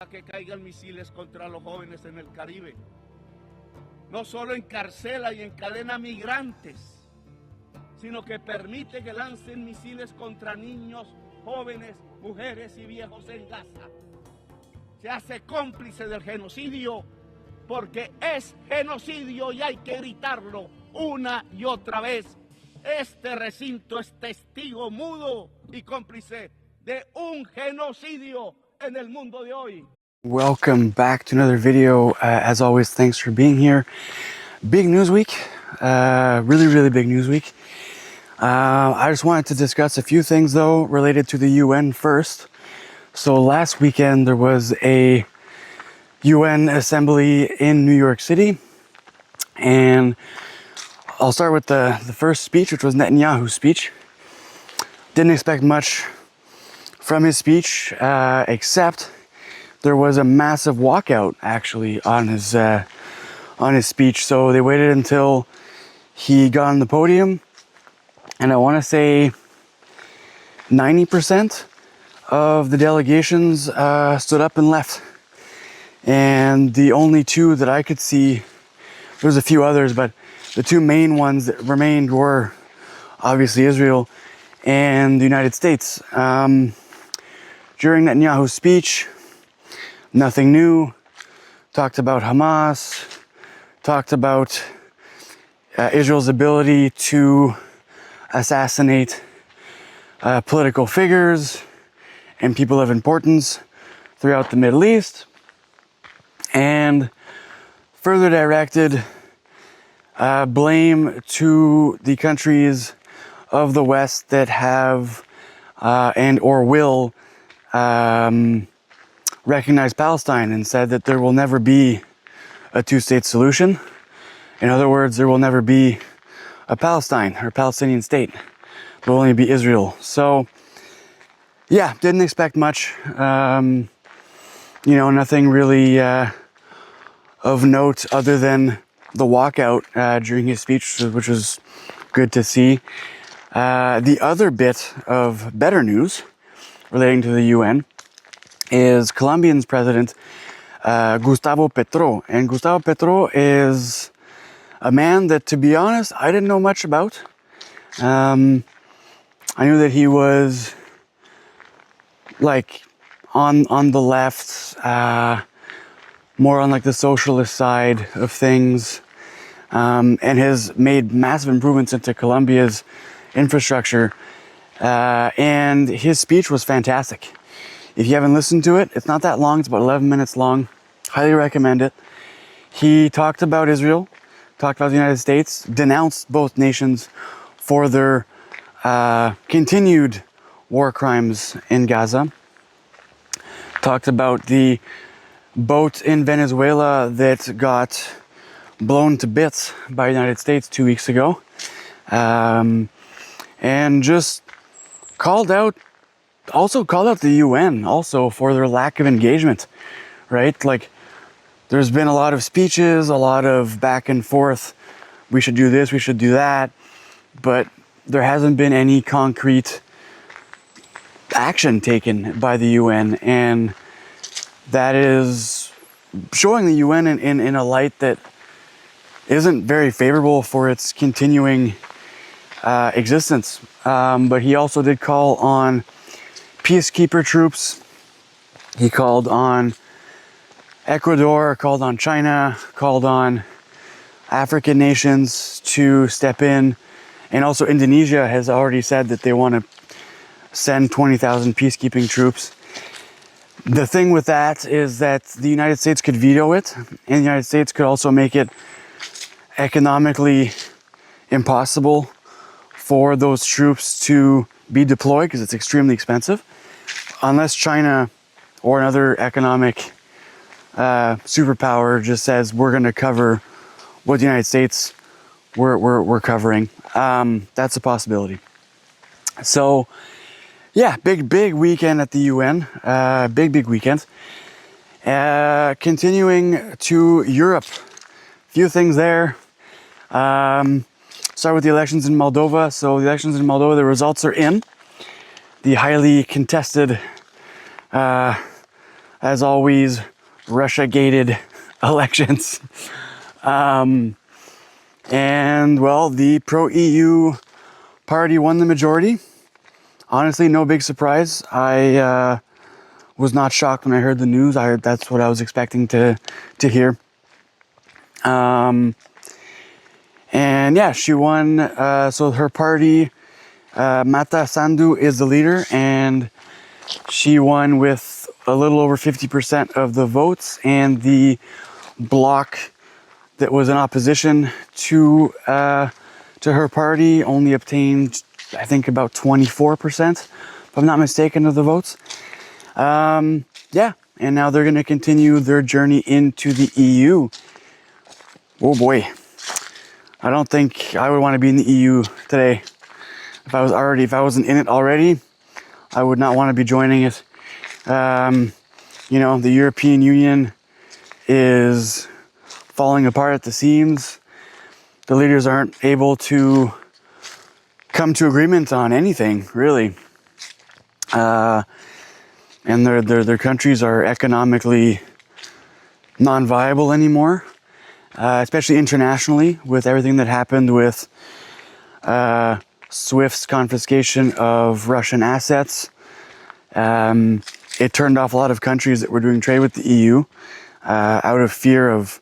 Que caigan misiles contra los jóvenes en el Caribe. No solo encarcela y encadena migrantes, sino que permite que lancen misiles contra niños, jóvenes, mujeres y viejos en Gaza. Se hace cómplice del genocidio porque es genocidio y hay que gritarlo una y otra vez. Este recinto es testigo mudo y cómplice de un genocidio en el mundo de hoy. Welcome back to another video. As always, thanks for being here. Big news week, really big news week. I just wanted to discuss a few things though related to the UN first. So last weekend there was a UN assembly in New York City, and I'll start with the first speech, which was Netanyahu's speech. Didn't expect much from his speech, except there was a massive walkout actually on his speech. So they waited until he got on the podium, and I want to say 90% of the delegations stood up and left. And the only two that I could see, there was a few others, but the two main ones that remained were obviously Israel and the United States. During Netanyahu's speech, nothing new. Talked about Hamas, talked about Israel's ability to assassinate political figures and people of importance throughout the Middle East, and further directed blame to the countries of the West that have and or will recognize Palestine, and said that there will never be a two-state solution. In other words, there will never be a Palestine or Palestinian state. There will only be Israel. So yeah, didn't expect much. Nothing really of note other than the walkout during his speech, which was good to see. The other bit of better news relating to the UN is Colombian's president, Gustavo Petro. And Gustavo Petro is a man that, to be honest, I didn't know much about. I knew that he was like on the left, more on like the socialist side of things, and has made massive improvements into Colombia's infrastructure. And his speech was fantastic. If you haven't listened to it, it's not that long. It's about 11 minutes long. Highly recommend it. He talked about Israel, talked about the United States, denounced both nations for their continued war crimes in Gaza. Talked about the boat in Venezuela that got blown to bits by the United States 2 weeks ago. And just called out the UN also for their lack of engagement, right? Like, there's been a lot of speeches, a lot of back and forth. We should do this, we should do that. But there hasn't been any concrete action taken by the UN. And that is showing the UN in a light that isn't very favorable for its continuing existence. But he also did call on peacekeeper troops. He called on Ecuador, called on China, called on African nations to step in. And also Indonesia has already said that they want to send 20,000 peacekeeping troops. The thing with that is that the United States could veto it, and the United States could also make it economically impossible for those troops to be deployed because it's extremely expensive, unless China or another economic superpower just says we're going to cover what the United States we're covering. That's a possibility. So yeah, big weekend at the UN. Big weekend. Continuing to Europe, few things there. Start with the elections in Moldova. So the elections in Moldova, the results are in. The highly contested as always, Russia-gated elections. And, well, the pro-EU party won the majority. Honestly, no big surprise. I was not shocked when I heard the news. That's what I was expecting to hear. And yeah, she won. So her party, Mata Sandu, is the leader, and she won with a little over 50% of the votes, and the bloc that was in opposition to her party only obtained, I think, about 24%, if I'm not mistaken, of the votes. Yeah, and now they're going to continue their journey into the EU. Oh boy, I don't think I would want to be in the EU today. If I wasn't in it already, I would not want to be joining it. You know, the European Union is falling apart at the seams. The leaders aren't able to come to agreement on anything, really. And their countries are economically non-viable anymore, especially internationally, with everything that happened with SWIFT's confiscation of Russian assets. It turned off a lot of countries that were doing trade with the EU out of fear of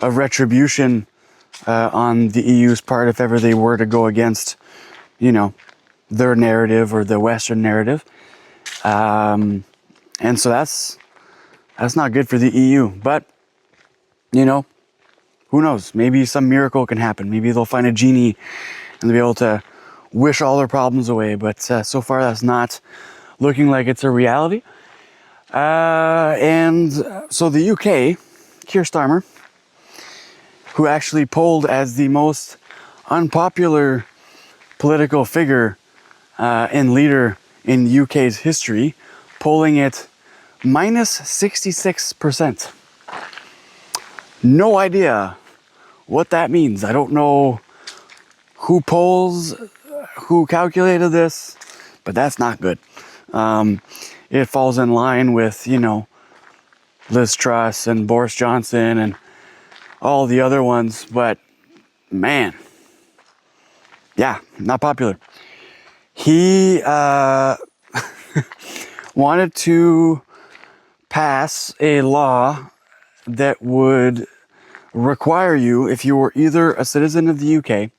retribution on the EU's part if ever they were to go against, you know, their narrative or the Western narrative. And so that's not good for the EU. But, you know, who knows? Maybe some miracle can happen. Maybe they'll find a genie and they'll be able to wish all their problems away. But so far, that's not looking like it's a reality. And so the UK, Keir Starmer, who actually polled as the most unpopular political figure and leader in the UK's history, polling it minus 66%. No idea what that means. I don't know who polls, who calculated this, but that's not good. It falls in line with, you know, Liz Truss and Boris Johnson and all the other ones, but man, yeah, not popular. He wanted to pass a law that would require you, if you were either a citizen of the UK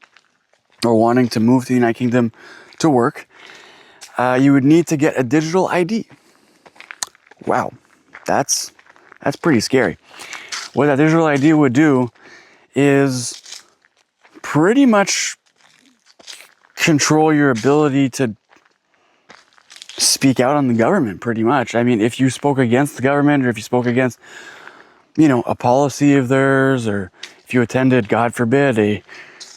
or wanting to move to the United Kingdom to work, you would need to get a digital ID. Wow, that's pretty scary. What that digital ID would do is pretty much control your ability to speak out on the government, pretty much. I mean, if you spoke against the government, or if you spoke against, you know, a policy of theirs, or if you attended, God forbid, a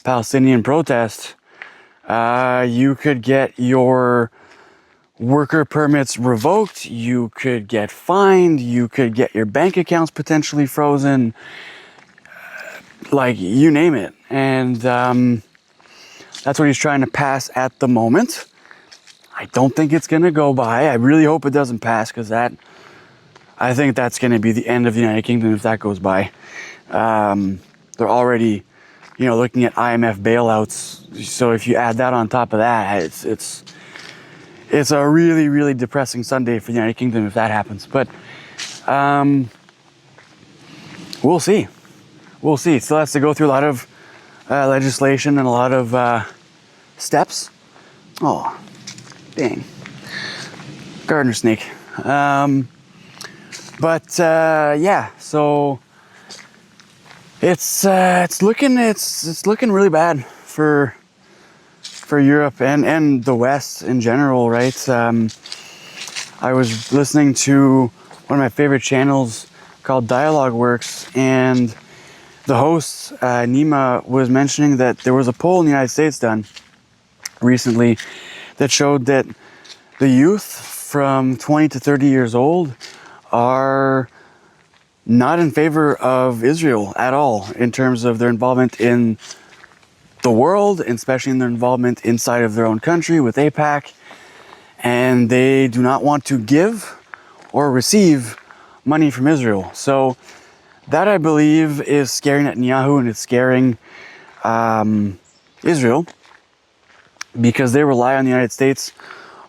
Palestinian protest, you could get your worker permits revoked, you could get fined, you could get your bank accounts potentially frozen, like, you name it. And that's what he's trying to pass at the moment. I don't think it's going to go by. I really hope it doesn't pass, because I think that's going to be the end of the United Kingdom if that goes by. They're already, you know, looking at IMF bailouts. So if you add that on top of that, it's a really, really depressing Sunday for the United Kingdom if that happens. But we'll see. We'll see. It still has to go through a lot of legislation and a lot of steps. Oh, dang. Gardener snake. But yeah, so it's looking really bad for Europe and the West in general, right? I was listening to one of my favorite channels called Dialogue Works, and the host, Nima, was mentioning that there was a poll in the United States done recently that showed that the youth from 20 to 30 years old are not in favor of Israel at all in terms of their involvement in the world, and especially in their involvement inside of their own country with AIPAC. And they do not want to give or receive money from Israel. So that, I believe, is scaring Netanyahu, and it's scaring Israel, because they rely on the United States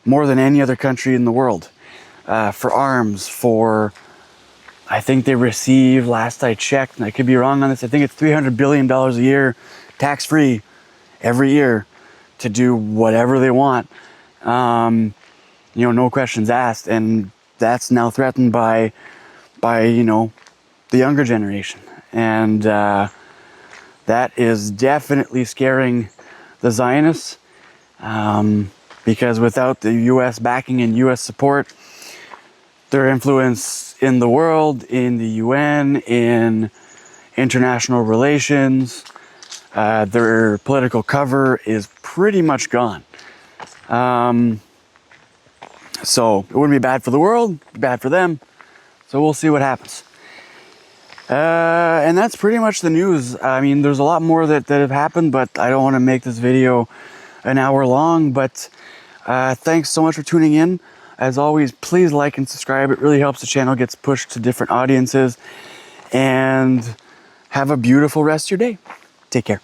more than any other country in the world for arms, for, I think they receive, last I checked, and I could be wrong on this, I think it's $300 billion a year, tax-free, every year, to do whatever they want. You know, no questions asked, and that's now threatened by you know, the younger generation, and that is definitely scaring the Zionists, because without the U.S. backing and U.S. support, their influence in the world, in the UN, in international relations, their political cover is pretty much gone. So it wouldn't be bad for the world, bad for them. So we'll see what happens. And that's pretty much the news. I mean, there's a lot more that have happened, but I don't want to make this video an hour long. But thanks so much for tuning in. As always, please like and subscribe. It really helps the channel gets pushed to different audiences. And have a beautiful rest of your day. Take care.